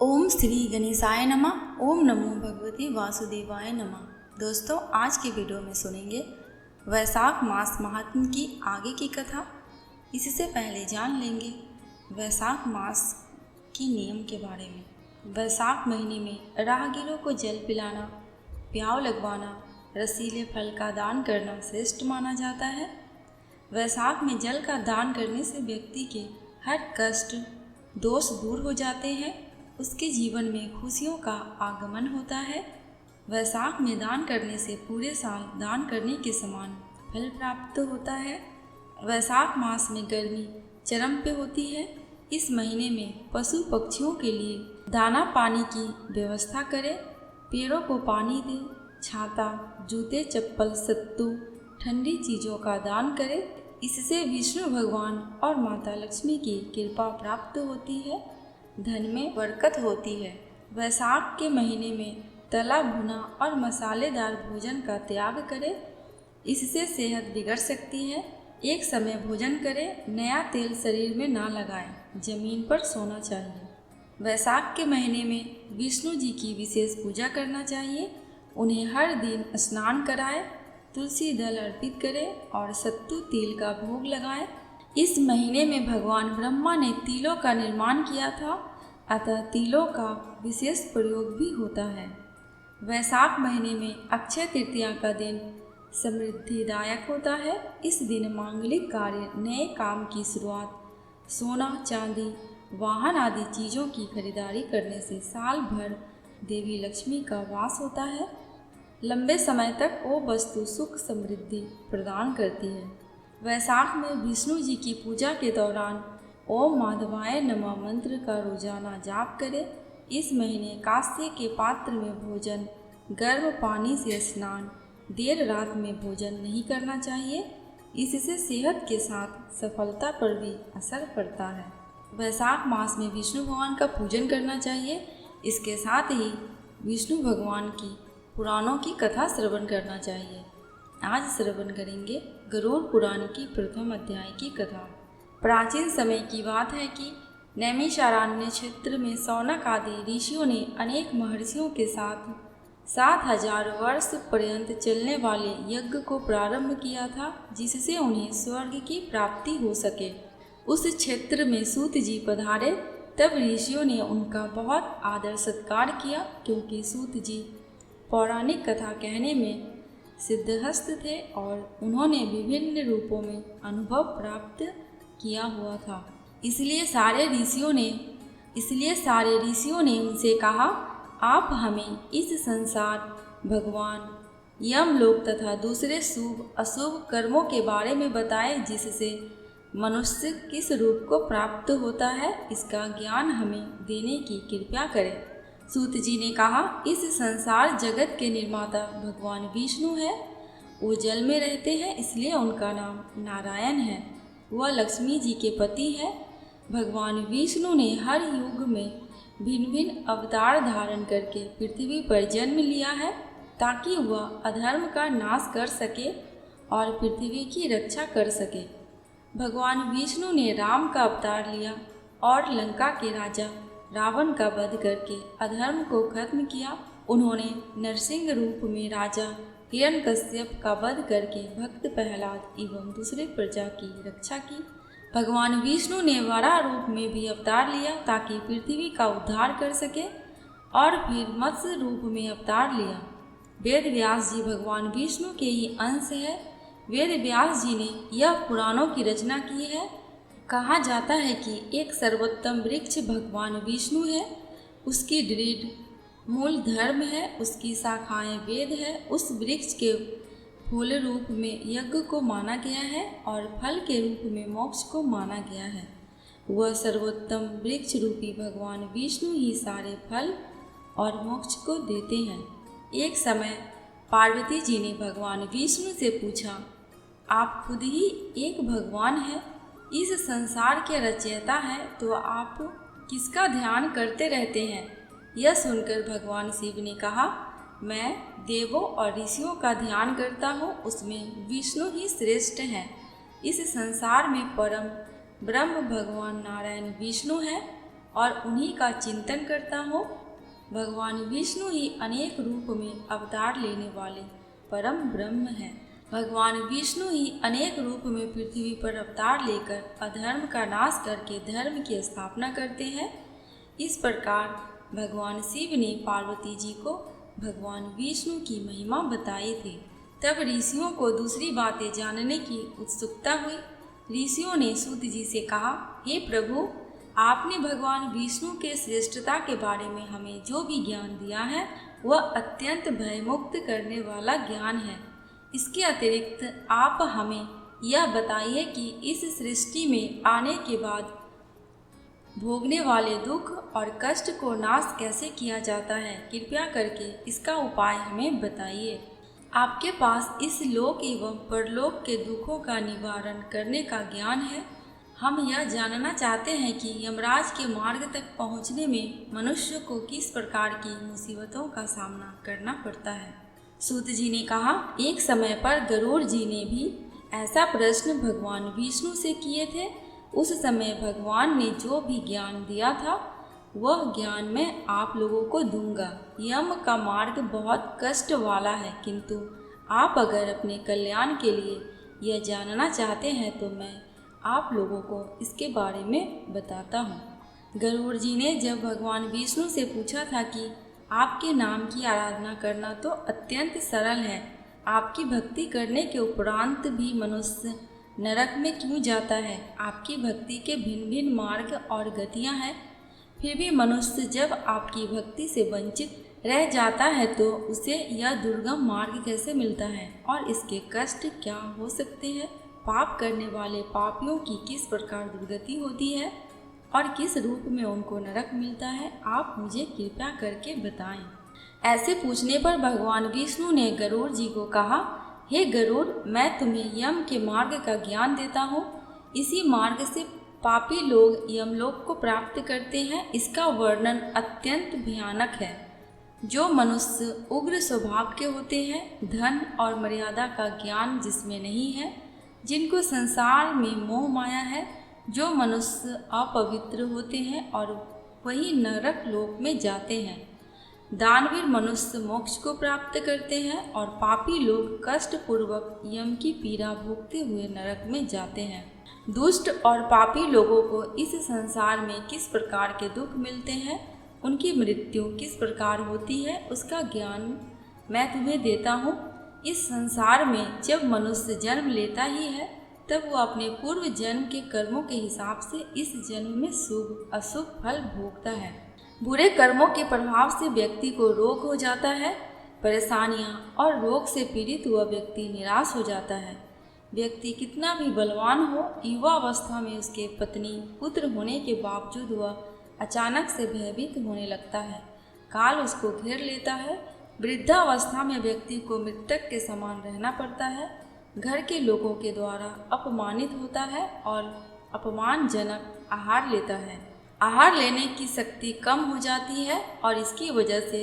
ओम श्री गणेशाय नमः। ओम नमो भगवते वासुदेवाय नमः। दोस्तों, आज के वीडियो में सुनेंगे वैशाख मास महात्म्य की आगे की कथा। इससे पहले जान लेंगे वैशाख मास के नियम के बारे में। वैशाख महीने में राहगीरों को जल पिलाना, प्याव लगवाना, रसीले फल का दान करना श्रेष्ठ माना जाता है। वैशाख में जल का दान करने से व्यक्ति के हर कष्ट दोष दूर हो जाते हैं, उसके जीवन में खुशियों का आगमन होता है। वैशाख में दान करने से पूरे साल दान करने के समान फल प्राप्त होता है। वैशाख मास में गर्मी चरम पे होती है। इस महीने में पशु पक्षियों के लिए दाना पानी की व्यवस्था करें, पेड़ों को पानी दें, छाता, जूते, चप्पल, सत्तू, ठंडी चीज़ों का दान करें। इससे विष्णु भगवान और माता लक्ष्मी की कृपा प्राप्त होती है, धन में बरकत होती है। वैशाख के महीने में तला भुना और मसालेदार भोजन का त्याग करें, इससे सेहत बिगड़ सकती है। एक समय भोजन करें, नया तेल शरीर में ना लगाएं, जमीन पर सोना चाहिए। वैशाख के महीने में विष्णु जी की विशेष पूजा करना चाहिए। उन्हें हर दिन स्नान कराएं, तुलसी दल अर्पित करें और सत्तू तिल का भोग लगाएं। इस महीने में भगवान ब्रह्मा ने तिलों का निर्माण किया था, अतः तिलों का विशेष प्रयोग भी होता है। वैशाख महीने में अक्षय तृतीया का दिन समृद्धिदायक होता है। इस दिन मांगलिक कार्य, नए काम की शुरुआत, सोना, चांदी, वाहन आदि चीज़ों की खरीदारी करने से साल भर देवी लक्ष्मी का वास होता है। लंबे समय तक वो वस्तु सुख समृद्धि प्रदान करती है। वैशाख में विष्णु जी की पूजा के दौरान ओम माधवाय नमः मंत्र का रोजाना जाप करें। इस महीने कांस्य के पात्र में भोजन, गर्म पानी से स्नान, देर रात में भोजन नहीं करना चाहिए, इससे सेहत के साथ सफलता पर भी असर पड़ता है। वैशाख मास में विष्णु भगवान का पूजन करना चाहिए। इसके साथ ही विष्णु भगवान की पुराणों की कथा श्रवण करना चाहिए। आज श्रवण करेंगे गरुड़ पुराण की प्रथम अध्याय की कथा। प्राचीन समय की बात है कि नैमिषारण्य क्षेत्र में शौनक आदि ऋषियों ने अनेक महर्षियों के साथ 7000 वर्ष पर्यंत चलने वाले यज्ञ को प्रारंभ किया था, जिससे उन्हें स्वर्ग की प्राप्ति हो सके। उस क्षेत्र में सूत जी पधारे, तब ऋषियों ने उनका बहुत आदर सत्कार किया, क्योंकि सूत जी पौराणिक कथा कहने में सिद्धहस्त थे और उन्होंने विभिन्न रूपों में अनुभव प्राप्त किया हुआ था। इसलिए सारे ऋषियों ने उनसे कहा, आप हमें इस संसार, भगवान, यमलोक तथा दूसरे शुभ अशुभ कर्मों के बारे में बताएं, जिससे मनुष्य किस रूप को प्राप्त होता है, इसका ज्ञान हमें देने की कृपा करें। सूत जी ने कहा, इस संसार जगत के निर्माता भगवान विष्णु है। वो जल में रहते हैं, इसलिए उनका नाम नारायण है। वह लक्ष्मी जी के पति है। भगवान विष्णु ने हर युग में भिन्न भिन्न अवतार धारण करके पृथ्वी पर जन्म लिया है, ताकि वह अधर्म का नाश कर सके और पृथ्वी की रक्षा कर सके। भगवान विष्णु ने राम का अवतार लिया और लंका के राजा रावण का वध करके अधर्म को खत्म किया। उन्होंने नरसिंह रूप में राजा हिरण्यकश्यप का वध करके भक्त प्रहलाद एवं दूसरे प्रजा की रक्षा की। भगवान विष्णु ने वराह रूप में भी अवतार लिया, ताकि पृथ्वी का उद्धार कर सके, और फिर मत्स्य रूप में अवतार लिया। वेद व्यास जी भगवान विष्णु के ही अंश है। वेद व्यास जी ने यह पुराणों की रचना की है। कहा जाता है कि एक सर्वोत्तम वृक्ष भगवान विष्णु है, उसकी दृढ़ मूल धर्म है, उसकी शाखाएं वेद है। उस वृक्ष के फूल रूप में यज्ञ को माना गया है और फल के रूप में मोक्ष को माना गया है। वह सर्वोत्तम वृक्ष रूपी भगवान विष्णु ही सारे फल और मोक्ष को देते हैं। एक समय पार्वती जी ने भगवान विष्णु से पूछा, आप खुद ही एक भगवान हैं, इस संसार के रचयिता हैं, तो आप किसका ध्यान करते रहते हैं? यह सुनकर भगवान शिव ने कहा, मैं देवों और ऋषियों का ध्यान करता हूँ, उसमें विष्णु ही श्रेष्ठ हैं। इस संसार में परम ब्रह्म भगवान नारायण विष्णु हैं और उन्हीं का चिंतन करता हो। भगवान विष्णु ही अनेक रूप में अवतार लेने वाले परम ब्रह्म हैं। भगवान विष्णु ही अनेक रूप में पृथ्वी पर अवतार लेकर अधर्म का नाश करके धर्म की स्थापना करते हैं। इस प्रकार भगवान शिव ने पार्वती जी को भगवान विष्णु की महिमा बताई थी। तब ऋषियों को दूसरी बातें जानने की उत्सुकता हुई। ऋषियों ने सूत जी से कहा, हे प्रभु, आपने भगवान विष्णु के श्रेष्ठता के बारे में हमें जो भी ज्ञान दिया है वह अत्यंत भयमुक्त करने वाला ज्ञान है। इसके अतिरिक्त आप हमें यह बताइए कि इस सृष्टि में आने के बाद भोगने वाले दुख और कष्ट को नाश कैसे किया जाता है। कृपया करके इसका उपाय हमें बताइए। आपके पास इस लोक एवं परलोक के दुखों का निवारण करने का ज्ञान है। हम यह जानना चाहते हैं कि यमराज के मार्ग तक पहुंचने में मनुष्य को किस प्रकार की मुसीबतों का सामना करना पड़ता है। सूत जी ने कहा, एक समय पर गरुड़ जी ने भी ऐसा प्रश्न भगवान विष्णु से किए थे। उस समय भगवान ने जो भी ज्ञान दिया था वह ज्ञान मैं आप लोगों को दूंगा। यम का मार्ग बहुत कष्ट वाला है, किंतु आप अगर अपने कल्याण के लिए यह जानना चाहते हैं तो मैं आप लोगों को इसके बारे में बताता हूँ। गरुड़ जी ने जब भगवान विष्णु से पूछा था कि आपके नाम की आराधना करना तो अत्यंत सरल है, आपकी भक्ति करने के उपरांत भी मनुष्य नरक में क्यों जाता है। आपकी भक्ति के भिन्न भिन्न मार्ग और गतियाँ हैं, फिर भी मनुष्य जब आपकी भक्ति से वंचित रह जाता है तो उसे यह दुर्गम मार्ग कैसे मिलता है और इसके कष्ट क्या हो सकते हैं। पाप करने वाले पापियों की किस प्रकार दुर्गति होती है और किस रूप में उनको नरक मिलता है, आप मुझे कृपया करके बताएं। ऐसे पूछने पर भगवान विष्णु ने गरुड़ जी को कहा, हे गरुड़, मैं तुम्हें यम के मार्ग का ज्ञान देता हूँ। इसी मार्ग से पापी लोग यमलोक को प्राप्त करते हैं। इसका वर्णन अत्यंत भयानक है। जो मनुष्य उग्र स्वभाव के होते हैं, धन और मर्यादा का ज्ञान जिसमें नहीं है, जिनको संसार में मोह माया है, जो मनुष्य अपवित्र होते हैं और वही नरक लोक में जाते हैं। दानवीर मनुष्य मोक्ष को प्राप्त करते हैं और पापी लोग कष्टपूर्वक यम की पीड़ा भोगते हुए नरक में जाते हैं। दुष्ट और पापी लोगों को इस संसार में किस प्रकार के दुख मिलते हैं, उनकी मृत्यु किस प्रकार होती है, उसका ज्ञान मैं तुम्हें देता हूँ। इस संसार में जब मनुष्य जन्म लेता ही है तब वो अपने पूर्व जन्म के कर्मों के हिसाब से इस जन्म में शुभ अशुभ फल भोगता है। बुरे कर्मों के प्रभाव से व्यक्ति को रोग हो जाता है, परेशानियां, और रोग से पीड़ित हुआ व्यक्ति निराश हो जाता है। व्यक्ति कितना भी बलवान हो, युवा अवस्था में उसके पत्नी पुत्र होने के बावजूद वह अचानक से भयभीत होने लगता है। काल उसको घेर लेता है। वृद्धावस्था में व्यक्ति को मृतक के समान रहना पड़ता है। घर के लोगों के द्वारा अपमानित होता है और अपमानजनक आहार लेता है। आहार लेने की शक्ति कम हो जाती है और इसकी वजह से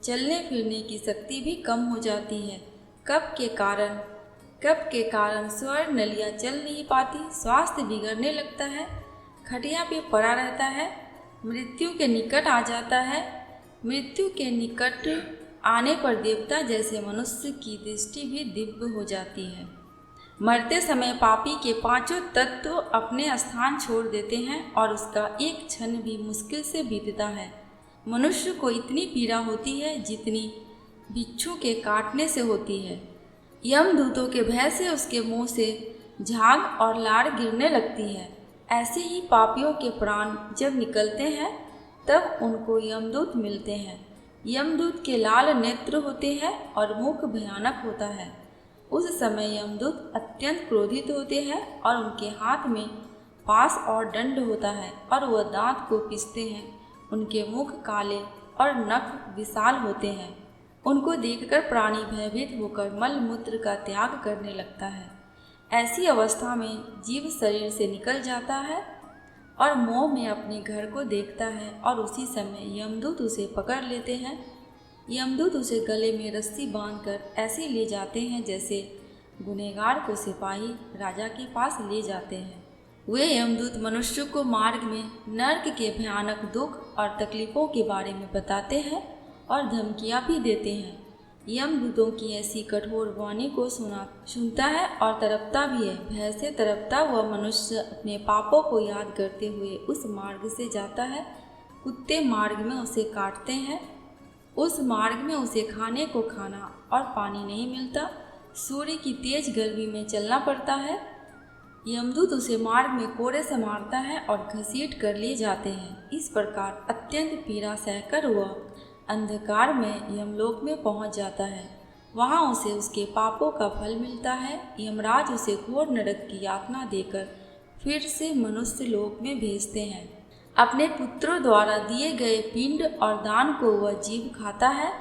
चलने फिरने की शक्ति भी कम हो जाती है। कफ के कारण स्वर नलियाँ चल नहीं पाती, स्वास्थ्य बिगड़ने लगता है, खटिया पे पड़ा रहता है, मृत्यु के निकट आ जाता है। मृत्यु के निकट आने पर देवता जैसे मनुष्य की दृष्टि भी दिव्य हो जाती है। मरते समय पापी के पांचों तत्व अपने स्थान छोड़ देते हैं और उसका एक क्षण भी मुश्किल से बीतता है। मनुष्य को इतनी पीड़ा होती है जितनी बिच्छू के काटने से होती है। यमदूतों के भय से उसके मुंह से झाग और लार गिरने लगती है। ऐसे ही पापियों के प्राण जब निकलते हैं तब उनको यमदूत मिलते हैं। यमदूत के लाल नेत्र होते हैं और मुख भयानक होता है। उस समय यमदूत अत्यंत क्रोधित होते हैं और उनके हाथ में पास और दंड होता है और वह दांत को पीसते हैं। उनके मुख काले और नख विशाल होते हैं। उनको देखकर प्राणी भयभीत होकर मल मूत्र का त्याग करने लगता है। ऐसी अवस्था में जीव शरीर से निकल जाता है और मोह में अपने घर को देखता है और उसी समय यमदूत उसे पकड़ लेते हैं। यमदूत उसे गले में रस्सी बांधकर ऐसे ले जाते हैं जैसे गुनहगार को सिपाही राजा के पास ले जाते हैं। वे यमदूत मनुष्य को मार्ग में नर्क के भयानक दुख और तकलीफ़ों के बारे में बताते हैं और धमकियाँ भी देते हैं। यमदूतों की ऐसी कठोर वाणी को सुनता है और तड़पता भी है। भय से तड़पता हुआ मनुष्य अपने पापों को याद करते हुए उस मार्ग से जाता है। कुत्ते मार्ग में उसे काटते हैं। उस मार्ग में उसे खाने को खाना और पानी नहीं मिलता। सूर्य की तेज गर्मी में चलना पड़ता है। यमदूत उसे मार्ग में कोड़े से मारता है और घसीट कर ले जाते हैं। इस प्रकार अत्यंत पीड़ा सहकर वह अंधकार में यमलोक में पहुंच जाता है। वहां उसे उसके पापों का फल मिलता है। यमराज उसे घोर नरक की यातना देकर फिर से मनुष्य लोक में भेजते हैं। अपने पुत्रों द्वारा दिए गए पिंड और दान को वह जीव खाता है,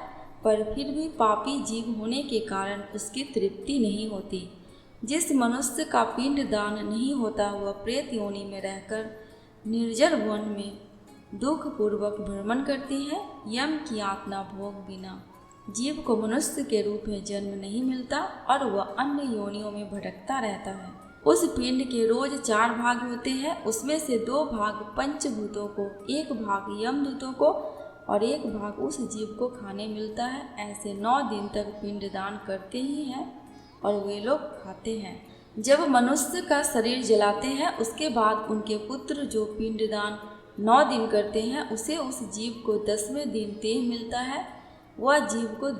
पर फिर भी पापी जीव होने के कारण उसकी तृप्ति नहीं होती। जिस मनुष्य का पिंड दान नहीं होता वह प्रेत योनि में रहकर निर्जर वन में दुख पूर्वक भ्रमण करती है। यम की यातना भोग बिना जीव को मनुष्य के रूप में जन्म नहीं मिलता और वह अन्य योनियों में भटकता रहता है। उस पिंड के रोज 4 भाग होते हैं। उसमें से 2 भाग पंचभूतों को, 1 भाग यमदूतों को और 1 भाग उस जीव को खाने मिलता है। ऐसे 9 दिन तक पिंड दान करते ही हैं और वे लोग खाते हैं। जब मनुष्य का शरीर जलाते हैं उसके बाद उनके पुत्र जो पिंडदान 9 दिन करते हैं उसे उस जीव को 10वें दिन देह मिलता है। वह जीव को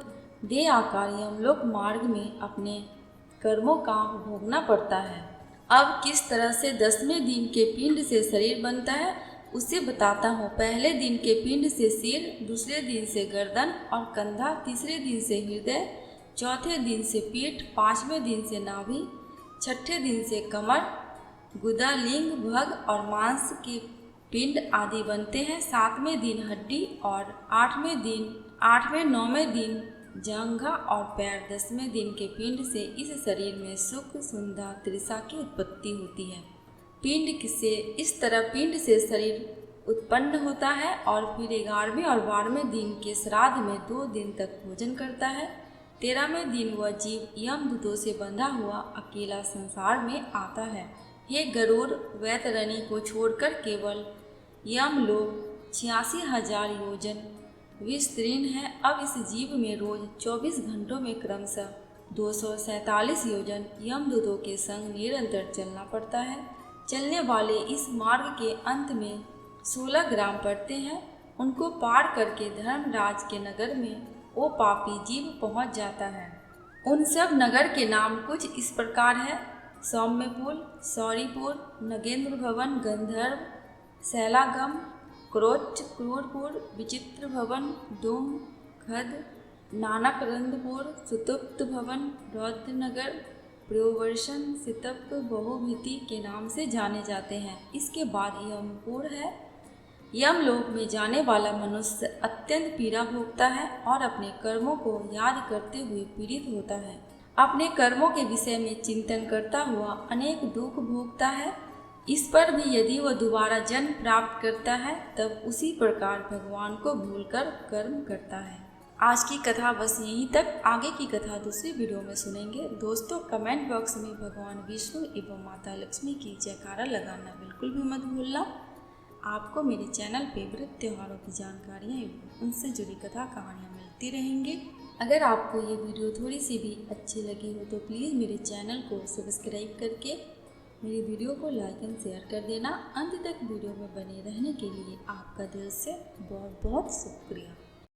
देह आकार यमलोक मार्ग में अपने कर्मों का भोगना पड़ता है। अब किस तरह से 10वें दिन के पिंड से शरीर बनता है उसे बताता हूँ। पहले दिन के पिंड से सिर, दूसरे दिन से गर्दन और कंधा, तीसरे दिन से हृदय, चौथे दिन से पीठ, 5वें दिन से नाभि, 6ठे दिन से कमर, गुदा, लिंग, भग और मांस के पिंड आदि बनते हैं। 7वें दिन हड्डी और 8वें 9वें दिन जंघा और पैर। 10वें दिन के पिंड से इस शरीर में सुख, सुंधा, तृषा की उत्पत्ति होती है। इस तरह पिंड से शरीर उत्पन्न होता है और फिर 11वें और 12वें दिन के श्राद्ध में 2 दिन तक भोजन करता है। 13वें दिन वह जीव यमदूतों से बंधा हुआ अकेला संसार में आता है। हे गरुड़, वैतरणी को छोड़कर केवल यमलोक 86,000 योजन विस्तीर्ण है। अब इस जीव में रोज 24 घंटों में क्रमशः 247 योजन यमदूतों के संग निरंतर चलना पड़ता है। चलने वाले इस मार्ग के अंत में 16 ग्राम पड़ते हैं। उनको पार करके धर्मराज के नगर में वो पापी जीव पहुंच जाता है। उन सब नगर के नाम कुछ इस प्रकार है: सौम्यपुर, सौरीपुर, नगेंद्र भवन, गंधर्व, शैलागम, क्रोच, क्रूरपुर, विचित्र भवन, दुम, खद, नानकरंदपुर, सुतुप्त भवन, रौद्रनगर, प्रियवर्षण, सितप, बहुभीति के नाम से जाने जाते हैं। इसके बाद यमपुर है। यमलोक में जाने वाला मनुष्य अत्यंत पीड़ा भोगता है और अपने कर्मों को याद करते हुए पीड़ित होता है। अपने कर्मों के विषय में चिंतन करता हुआ अनेक दुख भोगता है। इस पर भी यदि वह दोबारा जन्म प्राप्त करता है तब उसी प्रकार भगवान को भूलकर कर्म करता है। आज की कथा बस यहीं तक। आगे की कथा दूसरी वीडियो में सुनेंगे। दोस्तों, कमेंट बॉक्स में भगवान विष्णु एवं माता लक्ष्मी की जयकारा लगाना बिल्कुल भी मत भूलना। आपको मेरे चैनल पे व्रत त्योहारों की जानकारियाँ एवं उनसे जुड़ी कथा कहानियाँ मिलती रहेंगी। अगर आपको ये वीडियो थोड़ी सी भी अच्छी लगी हो तो प्लीज़ मेरे चैनल को सब्सक्राइब करके मेरी वीडियो को लाइक एंड शेयर कर देना। अंत तक वीडियो में बने रहने के लिए आपका दिल से बहुत बहुत शुक्रिया।